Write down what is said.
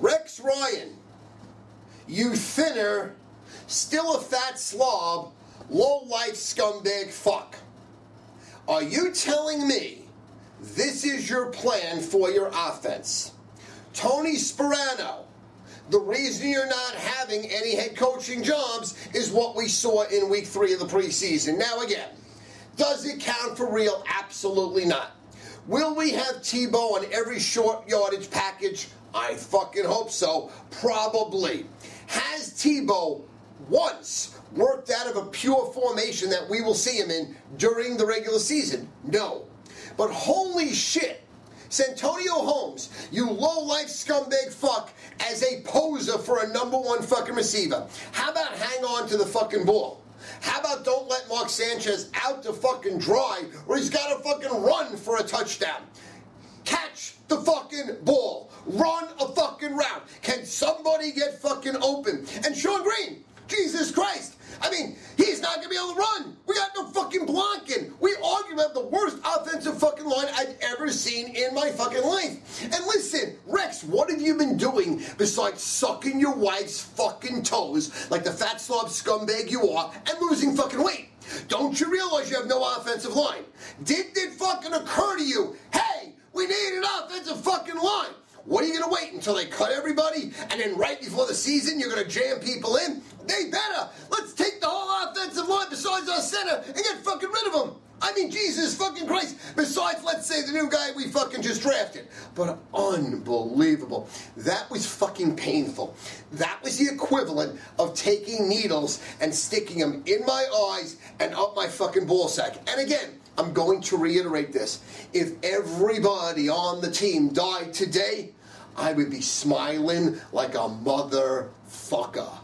Rex Ryan, you thinner, still a fat slob, low-life scumbag fuck. Are you telling me this is your plan for your offense? Tony Sparano, the reason you're not having any head coaching jobs is what we saw in week 3 of the preseason. Now again, does it count for real? Absolutely not. Will we have Tebow on every short yardage package? I fucking hope so. Probably. Has Tebow once worked out of a pure formation that we will see him in during the regular season? No. But holy shit, Santonio Holmes, you low-life scumbag fuck, as a poser for a number 1 fucking receiver. How about hang on to the fucking ball? How about don't let Mark Sanchez out to fucking dry, or he's got to fucking run for a touchdown? Catch the fucking ball. Run a fucking route. Can somebody get fucking open? And Sean Green, Jesus Christ, I mean, he's not going to be able to run. We got no fucking blocking. We argue about the worst offensive fucking line I've ever seen in my fucking life. And listen, Rex, what have you been doing besides sucking your wife's fucking toes like the fat slob scumbag you are and losing fucking weight? Don't you realize you have no offensive line? Did it fucking occur to you, hey, we need an offensive fucking line? What are you going to wait until they cut everybody and then right before the season you're going to jam people in? They better. Let's take the whole offensive line besides our center and get fucking rid of them. I mean, Jesus fucking Christ. Besides, let's say the new guy we fucking just drafted. But unbelievable. That was fucking painful. That was the equivalent of taking needles and sticking them in my eyes and up my fucking ballsack. And again, I'm going to reiterate this. If everybody on the team died today, I would be smiling like a motherfucker.